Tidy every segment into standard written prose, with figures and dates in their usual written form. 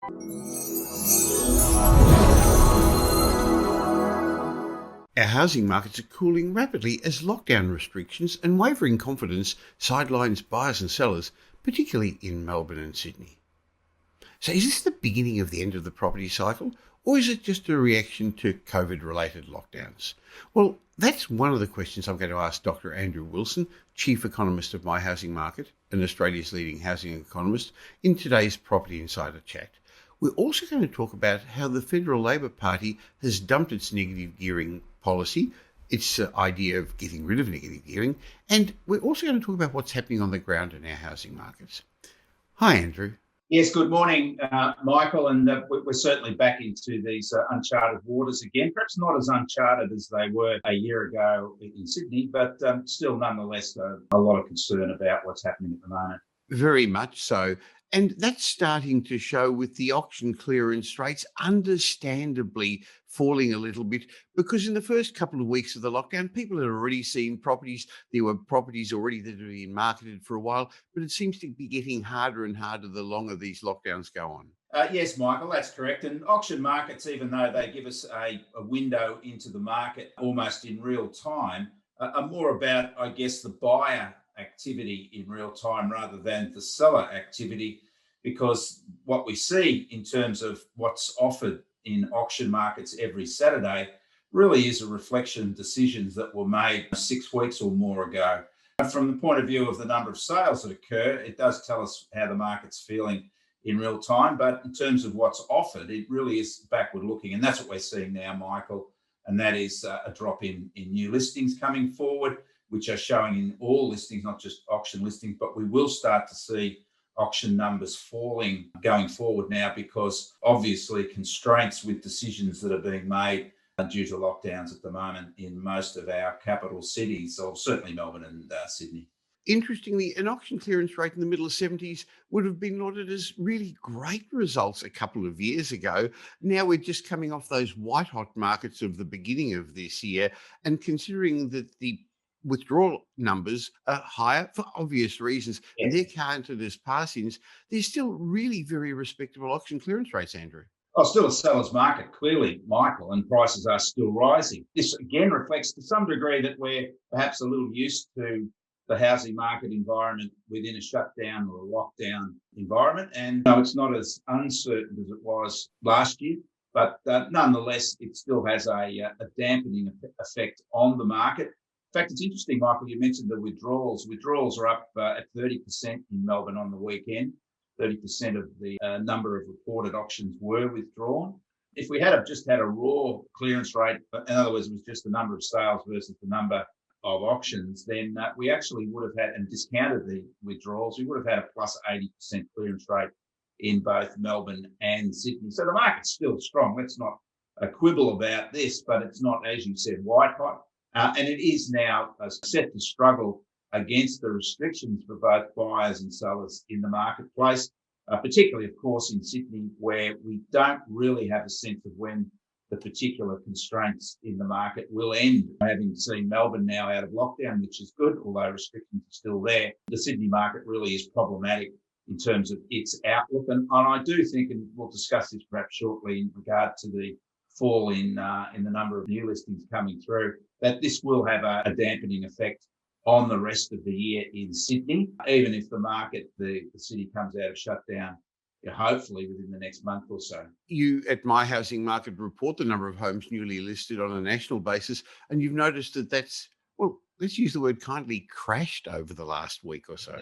Our housing markets are cooling rapidly as lockdown restrictions and wavering confidence sidelines buyers and sellers, particularly in Melbourne and Sydney. So is this the beginning of the end of the property cycle, or is it just a reaction to COVID-related lockdowns? Well, that's one of the questions I'm going to ask Dr. Andrew Wilson, Chief Economist of My Housing Market and Australia's leading housing economist, in today's Property Insider Chat. We're also going to talk about how the Federal Labor Party has dumped its negative gearing policy, its idea of getting rid of negative gearing, and we're also going to talk about what's happening on the ground in our housing markets. Hi, Andrew. Yes, good morning, Michael, and we're certainly back into these uncharted waters again, perhaps not as uncharted as they were a year ago in Sydney, but still nonetheless a lot of concern about what's happening at the moment. Very much so. And that's starting to show with the auction clearance rates understandably falling a little bit, because in the first couple of weeks of the lockdown, people had already seen properties. There were properties already that had been marketed for a while, but it seems to be getting harder and harder the longer these lockdowns go on. Yes, Michael, that's correct. And auction markets, even though they give us a window into the market almost in real time, are more about, I guess, the buyer activity in real time rather than the seller activity, because what we see in terms of what's offered in auction markets every Saturday really is a reflection of decisions that were made 6 weeks or more ago. From the point of view of the number of sales that occur, it does tell us how the market's feeling in real time, but in terms of what's offered, it really is backward looking, and that's what we're seeing now, Michael, and that is a drop in new listings coming forward, which are showing in all listings, not just auction listings, but we will start to see auction numbers falling going forward now, because obviously constraints with decisions that are being made due to lockdowns at the moment in most of our capital cities, or certainly Melbourne and Sydney. Interestingly, an auction clearance rate in the middle of 70s would have been lauded as really great results a couple of years ago. Now we're just coming off those white-hot markets of the beginning of this year, and considering that the withdrawal numbers are higher for obvious reasons, and they're counted as pass-ins, there's still really very respectable auction clearance rates, Andrew. Well, still a seller's market, clearly, Michael, and prices are still rising. This again reflects to some degree that we're perhaps a little used to the housing market environment within a shutdown or a lockdown environment. And no, it's not as uncertain as it was last year, but nonetheless, it still has a dampening effect on the market. In fact, it's interesting, Michael, you mentioned the withdrawals. Withdrawals are up at 30% in Melbourne on the weekend. 30% of the number of reported auctions were withdrawn. If we had just had a raw clearance rate, in other words, it was just the number of sales versus the number of auctions, then we actually would have had, and discounted the withdrawals, we would have had a plus 80% clearance rate in both Melbourne and Sydney. So the market's still strong. Let's not quibble about this, but it's not, as you said, white hot. And it is now set to struggle against the restrictions for both buyers and sellers in the marketplace, particularly, of course, in Sydney, where we don't really have a sense of when the particular constraints in the market will end. Having seen Melbourne now out of lockdown, which is good, although restrictions are still there, the Sydney market really is problematic in terms of its outlook. And I do think, and we'll discuss this perhaps shortly in regard to the fall in the number of new listings coming through, that this will have a dampening effect on the rest of the year in Sydney, even if the market, the city comes out of shutdown, hopefully within the next month or so. You, at My Housing Market, report the number of homes newly listed on a national basis, and you've noticed that that's, well, let's use the word kindly, crashed over the last week or so.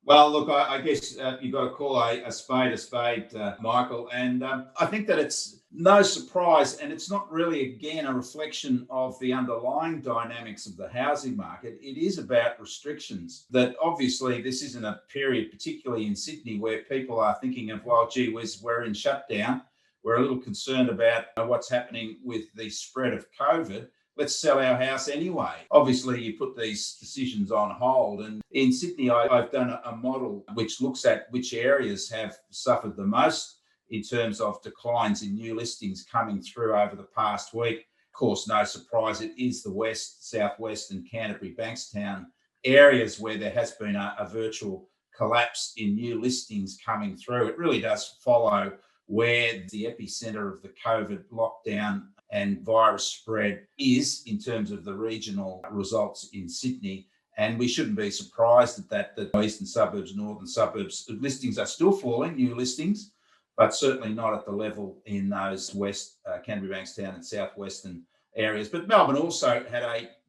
Well, look, I guess you've got to call a spade, Michael. And I think that it's no surprise, and it's not really, again, a reflection of the underlying dynamics of the housing market. It is about restrictions. That obviously this isn't a period, particularly in Sydney, where people are thinking of, well, gee whiz, we're in shutdown. We're a little concerned about what's happening with the spread of COVID. Let's sell our house anyway. Obviously, you put these decisions on hold. And in Sydney, I've done a model which looks at which areas have suffered the most in terms of declines in new listings coming through over the past week. Of course, no surprise, it is the West, Southwest and Canterbury, Bankstown areas where there has been a virtual collapse in new listings coming through. It really does follow where the epicenter of the COVID lockdown and virus spread is in terms of the regional results in Sydney. And we shouldn't be surprised at that the eastern suburbs, northern suburbs listings are still falling, new listings, but certainly not at the level in those west Canterbury, Bankstown and southwestern areas. But Melbourne also had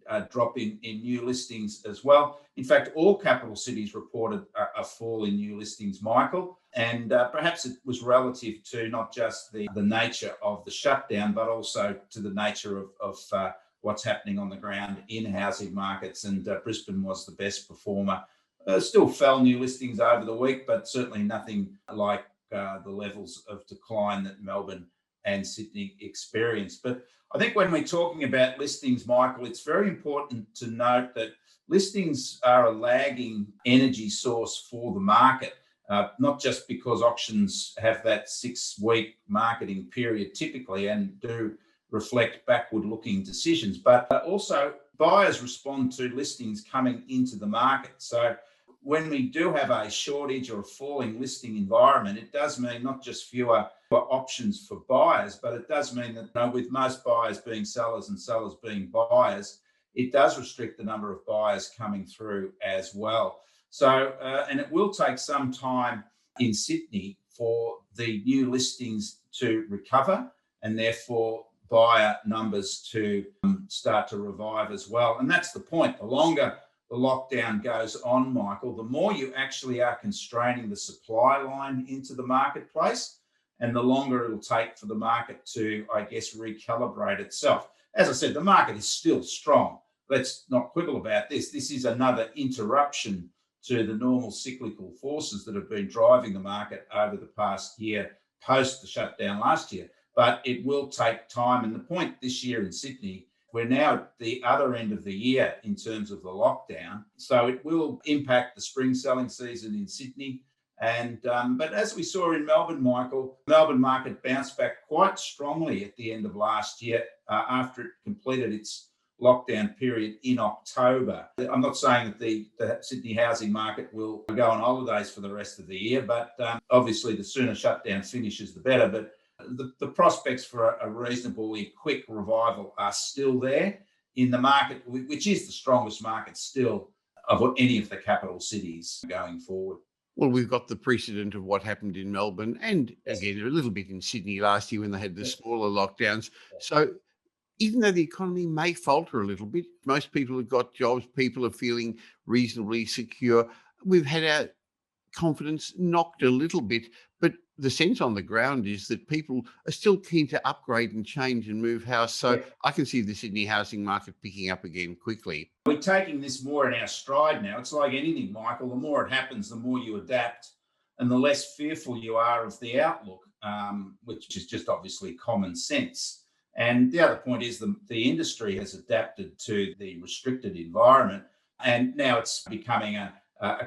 a drop in new listings as well. In fact, all capital cities reported a fall in new listings, Michael, and perhaps it was relative to not just the nature of the shutdown, but also to the nature of what's happening on the ground in housing markets. And Brisbane was the best performer. Still fell new listings over the week, but certainly nothing like the levels of decline that Melbourne and Sydney experienced. But I think when we're talking about listings, Michael, it's very important to note that listings are a lagging energy source for the market, not just because auctions have that 6-week marketing period typically and do reflect backward-looking decisions, but also buyers respond to listings coming into the market. So when we do have a shortage or a falling listing environment, it does mean not just fewer options for buyers, but it does mean that with most buyers being sellers and sellers being buyers, it does restrict the number of buyers coming through as well. So, and it will take some time in Sydney for the new listings to recover and therefore buyer numbers to start to revive as well. And that's the point. The longer the lockdown goes on, Michael, the more you actually are constraining the supply line into the marketplace and the longer it'll take for the market to, I guess, recalibrate itself. As I said, the market is still strong. Let's not quibble about this. This is another interruption to the normal cyclical forces that have been driving the market over the past year, post the shutdown last year. But it will take time. And the point this year in Sydney, we're now at the other end of the year in terms of the lockdown. So it will impact the spring selling season in Sydney. And but as we saw in Melbourne, Michael, Melbourne market bounced back quite strongly at the end of last year after it completed its lockdown period in October. I'm not saying that the Sydney housing market will go on holidays for the rest of the year, but obviously the sooner shutdown finishes, the better. But the prospects for a reasonably quick revival are still there in the market, which is the strongest market still of any of the capital cities going forward. Well, we've got the precedent of what happened in Melbourne and again a little bit in Sydney last year when they had the smaller lockdowns. So even though the economy may falter a little bit, most people have got jobs, people are feeling reasonably secure. We've had our confidence knocked a little bit, but the sense on the ground is that people are still keen to upgrade and change and move house. So I can see the Sydney housing market picking up again quickly. We're taking this more in our stride now. It's like anything, Michael. The more it happens, the more you adapt and the less fearful you are of the outlook, which is just obviously common sense. And the other point is the industry has adapted to the restricted environment, and now it's becoming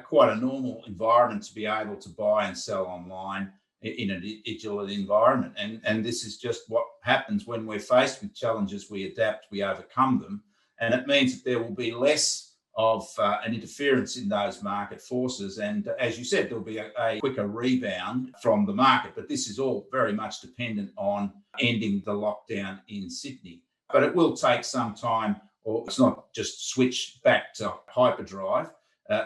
quite a normal environment to be able to buy and sell online in a digital environment. And this is just what happens when we're faced with challenges. We adapt, we overcome them. And it means that there will be less of an interference in those market forces. And as you said, there'll be a quicker rebound from the market. But this is all very much dependent on ending the lockdown in Sydney. But it will take some time, or it's not just switch back to hyperdrive.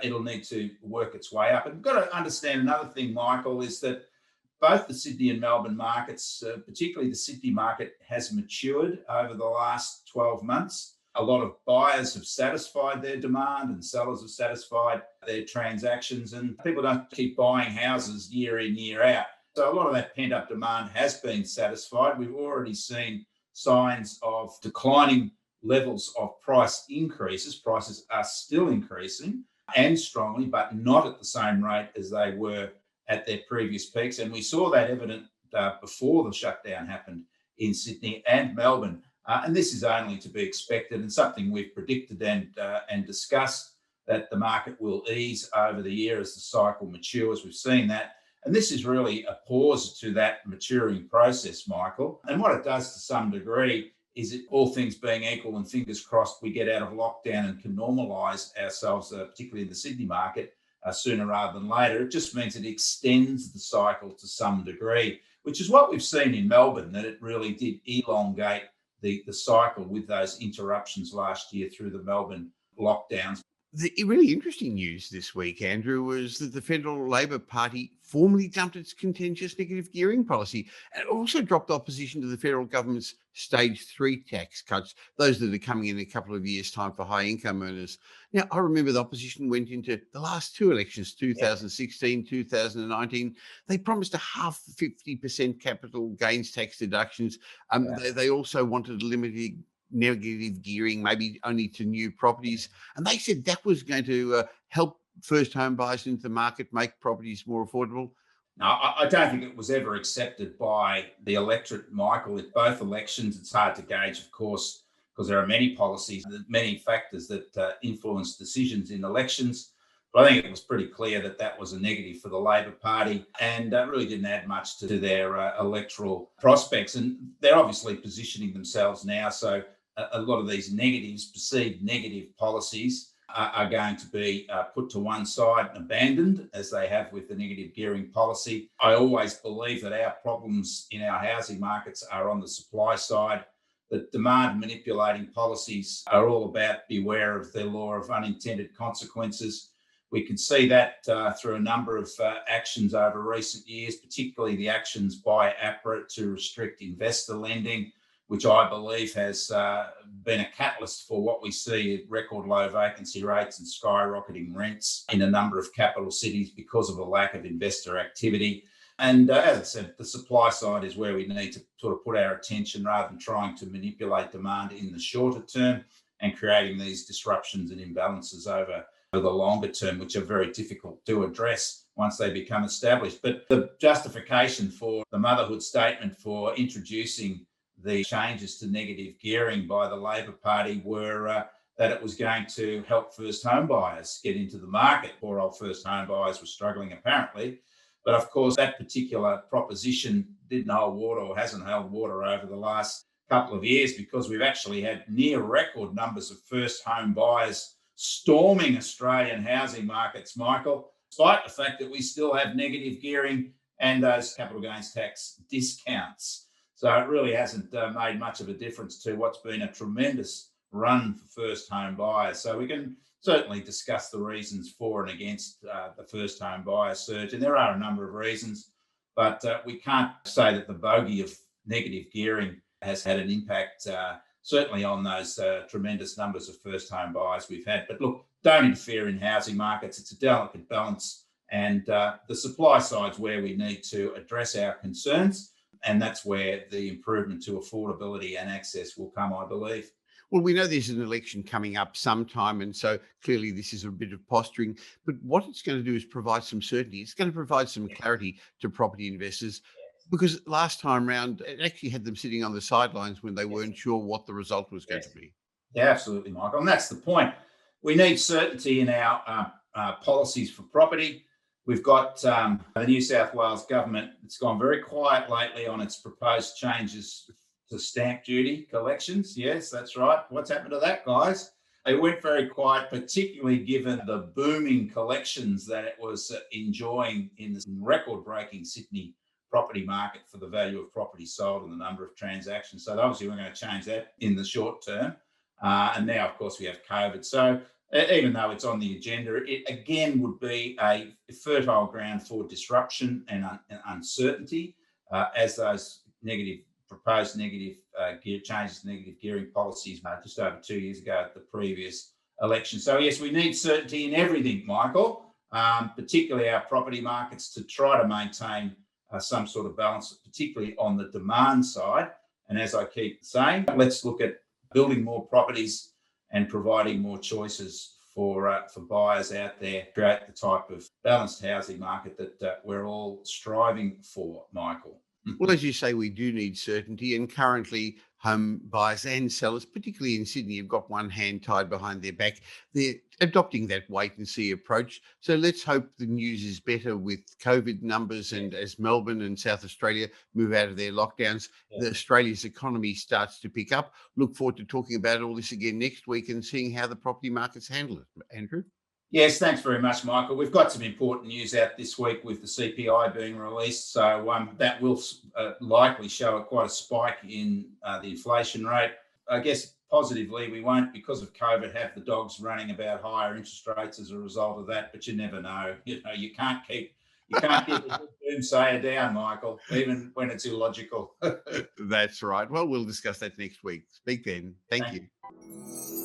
It'll need to work its way up. And we've got to understand another thing, Michael, is that both the Sydney and Melbourne markets, particularly the Sydney market, has matured over the last 12 months. A lot of buyers have satisfied their demand and sellers have satisfied their transactions, and people don't keep buying houses year in, year out. So a lot of that pent-up demand has been satisfied. We've already seen signs of declining levels of price increases. Prices are still increasing and strongly, but not at the same rate as they were at their previous peaks. And we saw that evident before the shutdown happened in Sydney and Melbourne. And this is only to be expected and something we've predicted and discussed, that the market will ease over the year as the cycle matures. We've seen that. And this is really a pause to that maturing process, Michael. And what it does to some degree is, it, all things being equal and fingers crossed, we get out of lockdown and can normalise ourselves, particularly in the Sydney market, sooner rather than later. It just means it extends the cycle to some degree. which is what we've seen in Melbourne, that it really did elongate the cycle with those interruptions last year through the Melbourne lockdowns. The really interesting news this week, Andrew, was that the Federal Labor Party formally dumped its contentious negative gearing policy and also dropped opposition to the federal government's stage 3 tax cuts, those that are coming in a couple of years' time for high income earners. Now, I remember the opposition went into the last two elections, 2016, 2019. They promised a half 50% capital gains tax deductions. Yeah. They also wanted limited negative gearing, maybe only to new properties. And they said that was going to help first home buyers into the market, make properties more affordable. No, I don't think it was ever accepted by the electorate, Michael. At both elections, it's hard to gauge, of course, because there are many policies, many factors that influence decisions in elections. But I think it was pretty clear that that was a negative for the Labor Party and really didn't add much to their electoral prospects. And they're obviously positioning themselves now. So a lot of these negatives, perceived negative policies, are going to be put to one side and abandoned, as they have with the negative gearing policy. I always believe that our problems in our housing markets are on the supply side. The demand manipulating policies are all about beware of the law of unintended consequences. We can see that through a number of actions over recent years, particularly the actions by APRA to restrict investor lending, which I believe has been a catalyst for what we see, record low vacancy rates and skyrocketing rents in a number of capital cities because of a lack of investor activity. And as I said, the supply side is where we need to sort of put our attention rather than trying to manipulate demand in the shorter term and creating these disruptions and imbalances over the longer term, which are very difficult to address once they become established. But the justification for the motherhood statement for introducing the changes to negative gearing by the Labor Party were that it was going to help first home buyers get into the market. Poor old first home buyers were struggling, apparently. But of course, that particular proposition didn't hold water or hasn't held water over the last couple of years, because we've actually had near record numbers of first home buyers storming Australian housing markets, Michael, despite the fact that we still have negative gearing and those capital gains tax discounts. So it really hasn't made much of a difference to what's been a tremendous run for first home buyers. So we can certainly discuss the reasons for and against the first home buyer surge. And there are a number of reasons, but we can't say that the bogey of negative gearing has had an impact certainly on those tremendous numbers of first home buyers we've had. But look, don't interfere in housing markets. It's a delicate balance. And the supply side's where we need to address our concerns. And that's where the improvement to affordability and access will come, I believe. Well, we know there's an election coming up sometime, and so clearly this is a bit of posturing. But what it's going to do is provide some certainty. It's going to provide some clarity to property investors, because last time round, it actually had them sitting on the sidelines when they weren't sure what the result was going to be. Yeah, absolutely, Michael. And that's the point. We need certainty in our policies for property. We've got the New South Wales government. It's gone very quiet lately on its proposed changes to stamp duty collections. Yes, that's right. What's happened to that, guys? It went very quiet, particularly given the booming collections that it was enjoying in the record-breaking Sydney property market for the value of property sold and the number of transactions. So obviously we're going to change that in the short term. And now, of course, we have COVID. So even though it's on the agenda, it again would be a fertile ground for disruption and uncertainty as those proposed negative changes to negative gearing policies just over 2 years ago at the previous election. So yes, we need certainty in everything, Michael, particularly our property markets, to try to maintain some sort of balance, particularly on the demand side. And as I keep saying, let's look at building more properties and providing more choices for buyers out there, create the type of balanced housing market that we're all striving for, Michael. Well, as you say, we do need certainty, and currently home buyers and sellers, particularly in Sydney, have got one hand tied behind their back. They're adopting that wait and see approach. So let's hope the news is better with COVID numbers, and as Melbourne and South Australia move out of their lockdowns, Australia's economy starts to pick up. Look forward to talking about all this again next week and seeing how the property markets handle it. Andrew? Yes, thanks very much, Michael. We've got some important news out this week with the CPI being released, so that will likely show quite a spike in the inflation rate. I guess positively, we won't, because of COVID, have the dogs running about higher interest rates as a result of that. But you never know. You can't keep the doomsayer down, Michael, even when it's illogical. That's right. Well, we'll discuss that next week. Speak then. Thank Thank you.